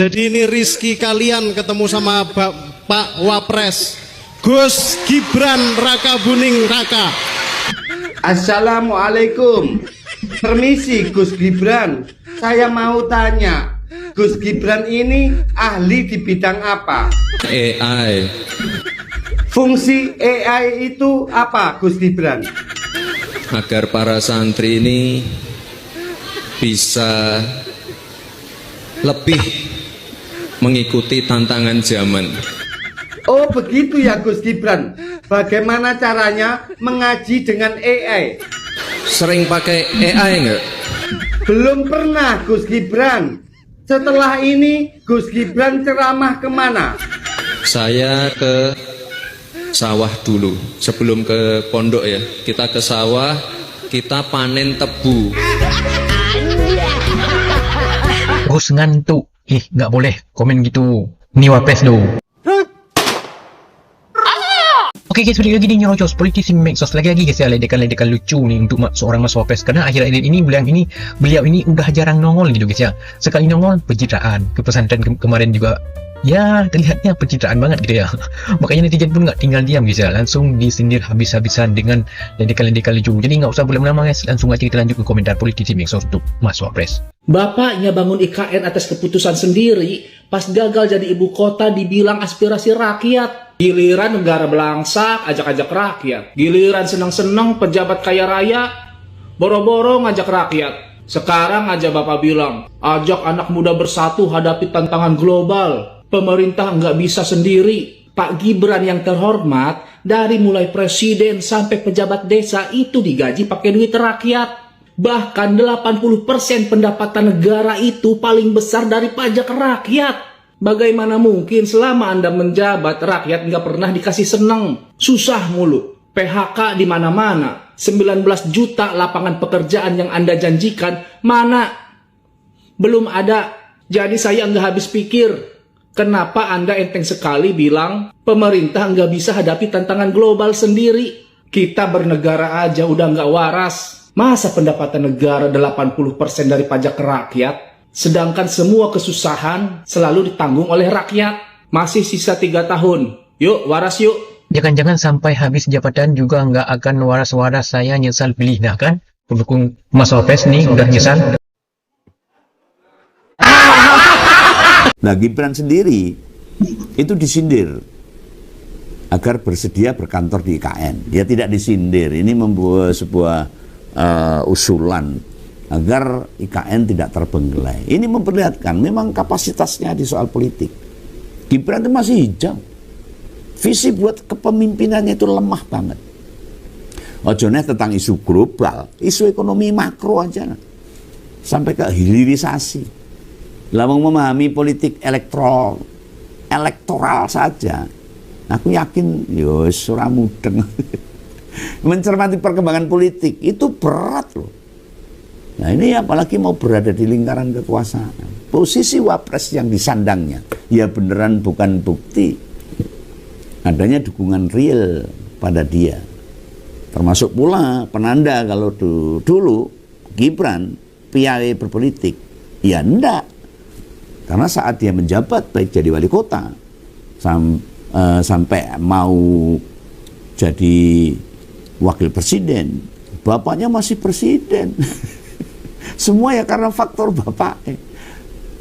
Jadi ini Rizky kalian ketemu sama Pak Wapres Gus Gibran Raka Buning Raka. Assalamualaikum. Permisi Gus Gibran, saya mau tanya, Gus Gibran ini ahli di bidang apa? AI. Fungsi AI itu apa Gus Gibran? Agar para santri ini bisa lebih mengikuti tantangan zaman. Oh begitu ya Gus Gibran. Bagaimana caranya mengaji dengan AI? Sering pakai AI enggak? Belum pernah Gus Gibran. Setelah ini Gus Gibran ceramah kemana? Saya ke sawah dulu sebelum ke pondok ya. Kita ke sawah, kita panen tebu. Gus ngantuk. Nggak boleh komen gitu. Ini Wapres do. Oke guys, video gini nyerocos politisi medsos lagi guys ya, ledekan-ledekan lucu nih untuk seorang Mas Wapres, karena akhir-akhir ini beliau ini udah jarang nongol gitu guys ya. Sekali nongol pencitraan ke pesantren kemarin juga ya terlihatnya pencitraan banget gitu ya. Makanya netizen pun nggak tinggal diam guys ya, langsung disindir habis-habisan dengan ledekan-ledekan lucu. Jadi nggak usah berlama-lama guys, langsung aja kita lanjut ke komentar politisi medsos untuk Mas Wapres. Bapaknya bangun IKN atas keputusan sendiri, pas gagal jadi ibu kota dibilang aspirasi rakyat. Giliran negara belangsak, ajak-ajak rakyat. Giliran senang-senang pejabat kaya raya, boro-boro ngajak rakyat. Sekarang aja Bapak bilang, ajak anak muda bersatu hadapi tantangan global. Pemerintah nggak bisa sendiri. Pak Gibran yang terhormat, dari mulai presiden sampai pejabat desa itu digaji pakai duit rakyat. Bahkan 80% pendapatan negara itu paling besar dari pajak rakyat. Bagaimana mungkin selama Anda menjabat rakyat nggak pernah dikasih seneng? Susah mulu. PHK di mana-mana. 19 juta lapangan pekerjaan yang Anda janjikan mana? Belum ada. Jadi saya nggak habis pikir. Kenapa Anda enteng sekali bilang pemerintah nggak bisa hadapi tantangan global sendiri? Kita bernegara aja udah nggak waras. Masa pendapatan negara 80% dari pajak rakyat? Sedangkan semua kesusahan selalu ditanggung oleh rakyat. Masih sisa 3 tahun. Yuk, waras yuk. Jangan-jangan sampai habis jabatan juga nggak akan waras-waras, saya nyesal pilih. Nah kan, pendukung Mas Wapres nih udah nyesal. Nah Gibran sendiri itu disindir agar bersedia berkantor di IKN. Dia tidak disindir, ini membuat sebuah usulan agar IKN tidak terbengkelai. Ini memperlihatkan memang kapasitasnya di soal politik. Gibran itu masih hijau. Visi buat kepemimpinannya itu lemah banget. Ojonya tentang isu global, isu ekonomi makro aja. Sampai ke hilirisasi. Lawang memahami politik elektoral saja. Aku yakin, yos ora mudeng. Mencermati perkembangan politik itu berat loh. Nah ini apalagi mau berada di lingkaran kekuasaan. Posisi Wapres yang disandangnya, ya beneran bukan bukti adanya dukungan real pada dia. Termasuk pula penanda kalau dulu Gibran piawai berpolitik, ya enggak. Karena saat dia menjabat baik jadi wali kota sampai mau jadi wakil presiden, bapaknya masih presiden. Semua ya karena faktor bapaknya.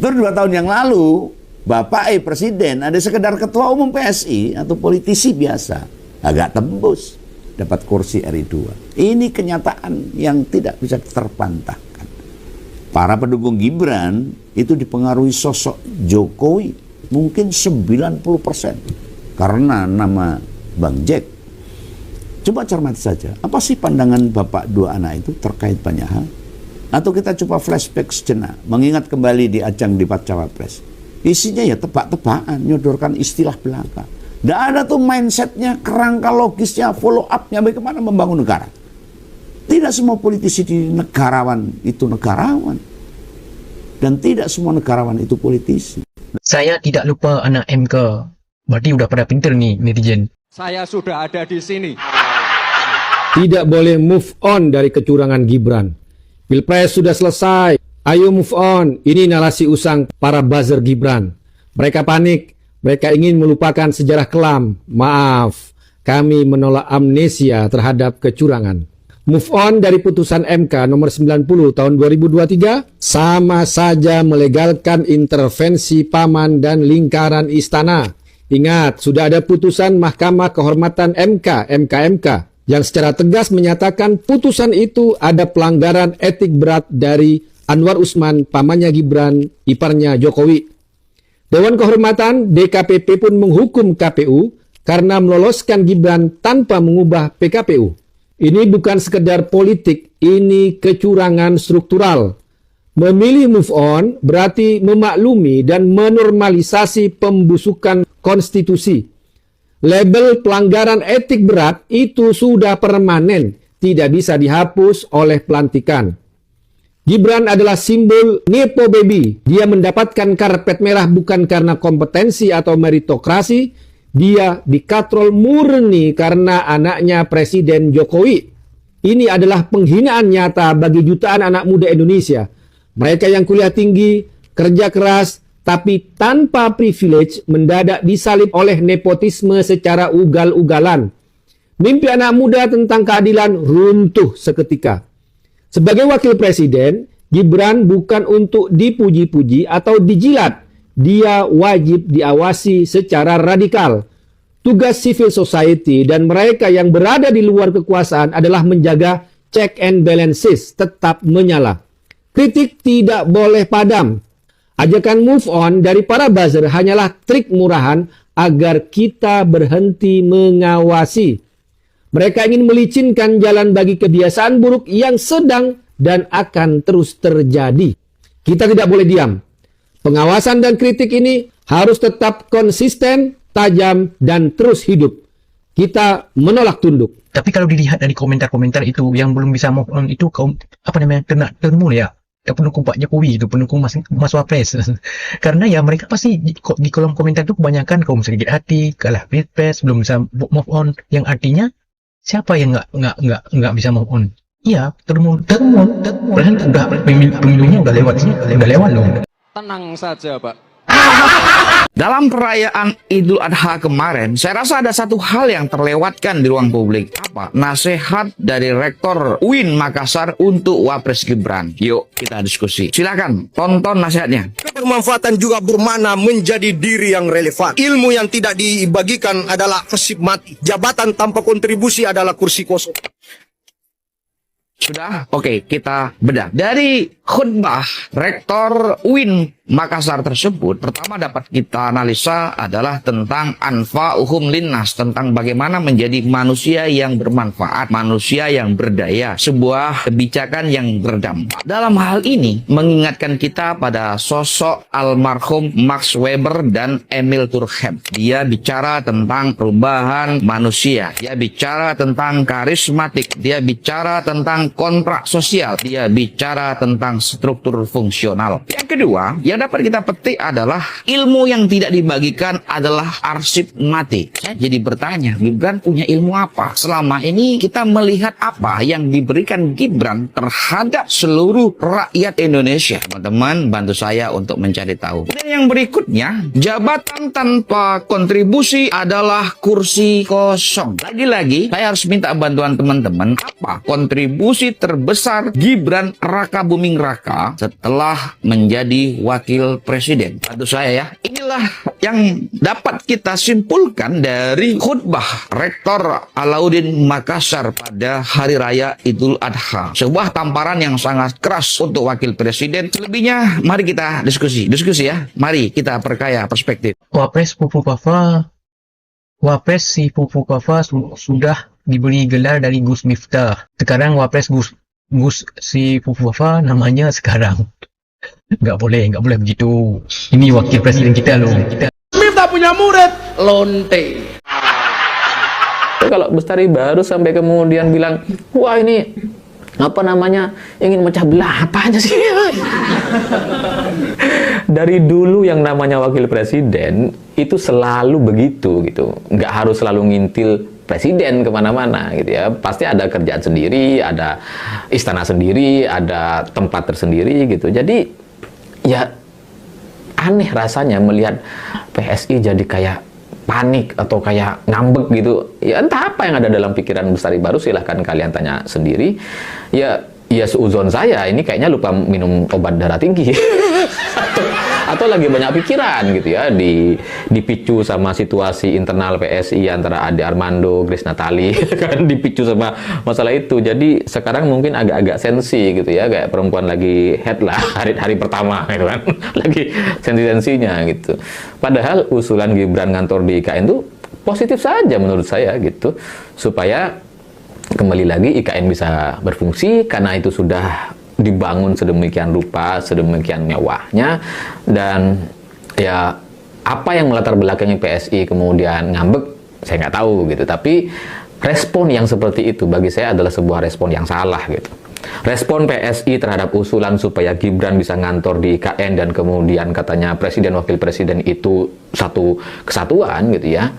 Terus 2 tahun yang lalu bapaknya presiden, ada sekedar ketua umum PSI atau politisi biasa, agak tembus dapat kursi RI 2. Ini kenyataan yang tidak bisa terbantahkan. Para pendukung Gibran itu dipengaruhi sosok Jokowi mungkin 90% karena nama Bang Jack. Coba cermati saja, apa sih pandangan bapak 2 anak itu terkait banyak hal? Atau kita coba flashback sejenak, mengingat kembali di ajang debat Cawapres. Isinya ya tebak-tebakan, nyodorkan istilah belaka. Tidak ada tuh mindsetnya, kerangka logisnya, follow up-nya bagaimana membangun negara. Tidak semua politisi di negarawan itu negarawan. Dan tidak semua negarawan itu politisi. Saya tidak lupa anak MK. Berarti udah pada pinter nih netizen. Saya sudah ada di sini. Tidak boleh move on dari kecurangan Gibran. Pilpres sudah selesai. Ayo move on, ini narasi usang para buzzer Gibran. Mereka panik, mereka ingin melupakan sejarah kelam. Maaf, kami menolak amnesia terhadap kecurangan. Move on dari putusan MK nomor 90 tahun 2023 sama saja melegalkan intervensi paman dan lingkaran istana. Ingat, sudah ada putusan Mahkamah Kehormatan MK yang secara tegas menyatakan putusan itu ada pelanggaran etik berat dari Anwar Usman, pamannya Gibran, iparnya Jokowi. Dewan Kehormatan DKPP pun menghukum KPU karena meloloskan Gibran tanpa mengubah PKPU. Ini bukan sekedar politik, ini kecurangan struktural. Memilih move on berarti memaklumi dan menormalisasi pembusukan konstitusi. Label pelanggaran etik berat itu sudah permanen, tidak bisa dihapus oleh pelantikan. Gibran adalah simbol Nepo Baby. Dia mendapatkan karpet merah bukan karena kompetensi atau meritokrasi. Dia dikatrol murni karena anaknya Presiden Jokowi. Ini adalah penghinaan nyata bagi jutaan anak muda Indonesia. Mereka yang kuliah tinggi, kerja keras, tapi tanpa privilege mendadak disalib oleh nepotisme secara ugal-ugalan. Mimpi anak muda tentang keadilan runtuh seketika. Sebagai wakil presiden, Gibran bukan untuk dipuji-puji atau dijilat. Dia wajib diawasi secara radikal. Tugas civil society dan mereka yang berada di luar kekuasaan adalah menjaga check and balances tetap menyala. Kritik tidak boleh padam. Ajakan move on dari para buzzer hanyalah trik murahan agar kita berhenti mengawasi. Mereka ingin melicinkan jalan bagi kebiasaan buruk yang sedang dan akan terus terjadi. Kita tidak boleh diam. Pengawasan dan kritik ini harus tetap konsisten, tajam, dan terus hidup. Kita menolak tunduk. Tapi kalau dilihat dari komentar-komentar itu yang belum bisa move on itu kaum kena termul ya. Pendukung Pak Jokowi itu, pendukung Mas Wapres. Karena ya mereka pasti di kolom komentar itu kebanyakan kaum sedikit hati, kalah pilpres, belum bisa move on. Yang artinya siapa yang nggak bisa move on? Iya, termul. Padahal udah pemilunya udah lewat loh. Tenang saja, Pak. Dalam perayaan Idul Adha kemarin, saya rasa ada satu hal yang terlewatkan di ruang publik. Apa? Nasihat dari Rektor UIN Makassar untuk Wapres Gibran. Yuk, kita diskusi. Silakan, tonton nasihatnya. Kebermanfaatan juga bermakna menjadi diri yang relevan. Ilmu yang tidak dibagikan adalah nasib mati. Jabatan tanpa kontribusi adalah kursi kosong. Sudah? Oke, kita bedah. Dari khutbah Rektor UIN Makassar tersebut, pertama dapat kita analisa adalah tentang anfa'uhum linnas, tentang bagaimana menjadi manusia yang bermanfaat, manusia yang berdaya, sebuah kebijakan yang berdampak. Dalam hal ini, mengingatkan kita pada sosok almarhum Max Weber dan Emil Durkheim. Dia bicara tentang perubahan manusia, dia bicara tentang karismatik, dia bicara tentang kontrak sosial, dia bicara tentang struktur fungsional. Yang kedua, yang dapat kita petik adalah ilmu yang tidak dibagikan adalah arsip mati. Saya jadi bertanya, Gibran punya ilmu apa? Selama ini kita melihat apa yang diberikan Gibran terhadap seluruh rakyat Indonesia. Teman-teman, bantu saya untuk mencari tahu. Dan yang berikutnya, jabatan tanpa kontribusi adalah kursi kosong. Lagi-lagi, saya harus minta bantuan teman-teman. Apa kontribusi terbesar Gibran Raka Buming Raka setelah menjadi wakil presiden? Bantu saya ya. Inilah yang dapat kita simpulkan dari khutbah Rektor Alauddin Makassar pada Hari Raya Idul Adha. Sebuah tamparan yang sangat keras untuk wakil presiden. Selebihnya, mari kita diskusi ya. Mari kita perkaya perspektif. Wapres si Pupu Kava sudah diberi gelar dari Gus Miftah. Sekarang Wapres Gus si Pupu Kava namanya sekarang. Nggak boleh begitu. Ini wakil presiden kita loh. Miftah punya murid lonte. Kalau Bestari baru sampai kemudian bilang, wah ini apa namanya, ingin mecah belah, apa aja sih? Dari dulu yang namanya wakil presiden itu selalu begitu gitu, nggak harus selalu ngintil presiden kemana-mana gitu ya. Pasti ada kerjaan sendiri, ada istana sendiri, ada tempat tersendiri gitu. Jadi ya aneh rasanya melihat PSI jadi kayak panik atau kayak ngambek gitu. Ya entah apa yang ada dalam pikiran Bestari Barus, silahkan kalian tanya sendiri. Ya seuzon saya ini kayaknya lupa minum obat darah tinggi atau lagi banyak pikiran gitu ya, dipicu sama situasi internal PSI antara Ade Armando, Grace Natali kan, dipicu sama masalah itu. Jadi sekarang mungkin agak-agak sensi gitu ya, kayak perempuan lagi head lah hari pertama gitu kan lagi sensi-sensinya gitu. Padahal usulan Gibran ngantor di IKN itu positif saja menurut saya gitu, supaya kembali lagi IKN bisa berfungsi karena itu sudah dibangun sedemikian rupa, sedemikian mewahnya. Dan ya apa yang melatar belakangi PSI kemudian ngambek, saya nggak tahu gitu. Tapi respon yang seperti itu bagi saya adalah sebuah respon yang salah gitu. Respon PSI terhadap usulan supaya Gibran bisa ngantor di IKN dan kemudian katanya presiden wakil presiden itu satu kesatuan gitu ya,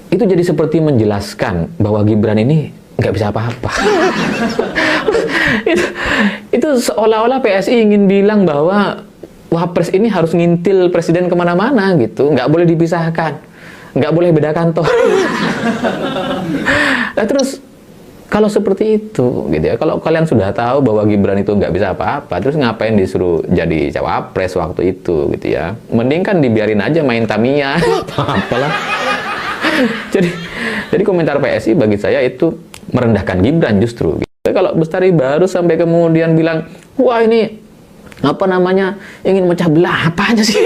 itu jadi seperti menjelaskan bahwa Gibran ini nggak bisa apa-apa. itu seolah-olah PSI ingin bilang bahwa Wapres ini harus ngintil presiden kemana-mana gitu, nggak boleh dipisahkan, nggak boleh beda kantor. Nah terus kalau seperti itu gitu ya, kalau kalian sudah tahu bahwa Gibran itu nggak bisa apa-apa, terus ngapain disuruh jadi cawapres waktu itu gitu ya? Mending kan dibiarin aja main Tamiya, apalah. Jadi komentar PSI bagi saya itu merendahkan Gibran justru. Kalau Bestari Barus sampai kemudian bilang, wah ini apa namanya ingin mecah belah, apa aja sih?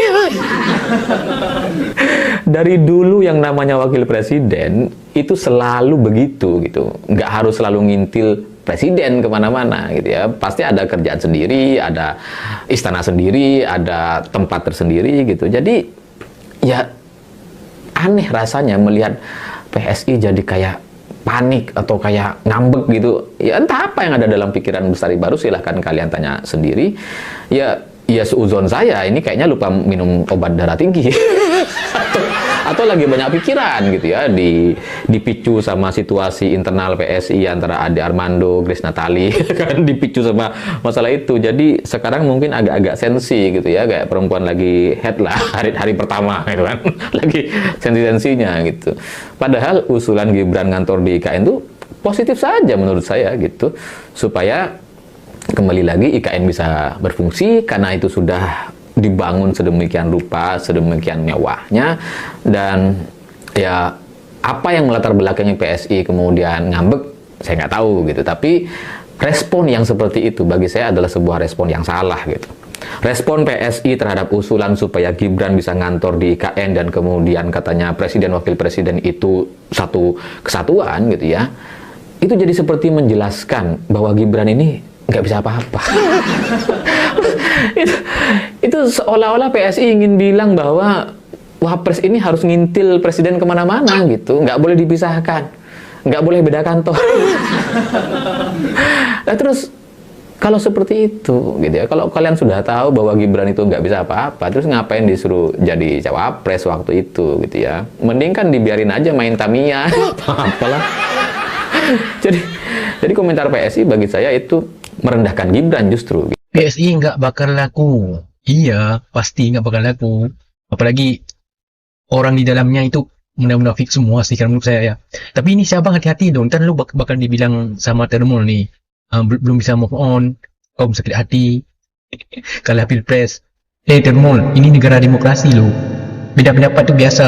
Dari dulu yang namanya wakil presiden itu selalu begitu gitu, nggak harus selalu ngintil presiden kemana-mana gitu ya. Pasti ada kerjaan sendiri, ada istana sendiri, ada tempat tersendiri gitu. Jadi ya aneh rasanya melihat PSI jadi kayak panik atau kayak ngambek gitu. Ya entah apa yang ada dalam pikiran Bestari Barus, silahkan kalian tanya sendiri. Ya seuzon saya ini kayaknya lupa minum obat darah tinggi atau lagi banyak pikiran gitu ya, dipicu sama situasi internal PSI antara Ade Armando, Grace Natali kan, dipicu sama masalah itu. Jadi sekarang mungkin agak-agak sensi gitu ya, kayak perempuan lagi head lah hari pertama gitu kan lagi sensi-sensinya gitu. Padahal usulan Gibran ngantor di IKN itu positif saja menurut saya gitu, supaya kembali lagi IKN bisa berfungsi karena itu sudah dibangun sedemikian rupa, sedemikian mewahnya. Dan ya apa yang melatar belakangi PSI kemudian ngambek, saya nggak tahu gitu. Tapi respon yang seperti itu bagi saya adalah sebuah respon yang salah gitu. Respon PSI terhadap usulan supaya Gibran bisa ngantor di IKN dan kemudian katanya presiden wakil presiden itu satu kesatuan gitu ya, itu jadi seperti menjelaskan bahwa Gibran ini nggak bisa apa-apa. itu seolah-olah PSI ingin bilang bahwa Wapres ini harus ngintil presiden kemana-mana gitu, nggak boleh dipisahkan, nggak boleh beda kantor. Nah terus kalau seperti itu gitu ya, kalau kalian sudah tahu bahwa Gibran itu nggak bisa apa-apa, terus ngapain disuruh jadi cawapres waktu itu gitu ya? Mending kan dibiarin aja main Tamiya, apalah. Jadi komentar PSI bagi saya itu merendahkan Gibran justru. PSI nggak bakal laku. Iya, pasti nggak bakal laku. Apalagi orang di dalamnya itu munafik semua sih kan menurut saya ya. Tapi ini Syabang hati-hati dong. Ntar lu bakal dibilang sama Termul nih, belum bisa move on, kau sakit hati, kalah pilpres. Termul, ini negara demokrasi lo. Beda pendapat itu biasa.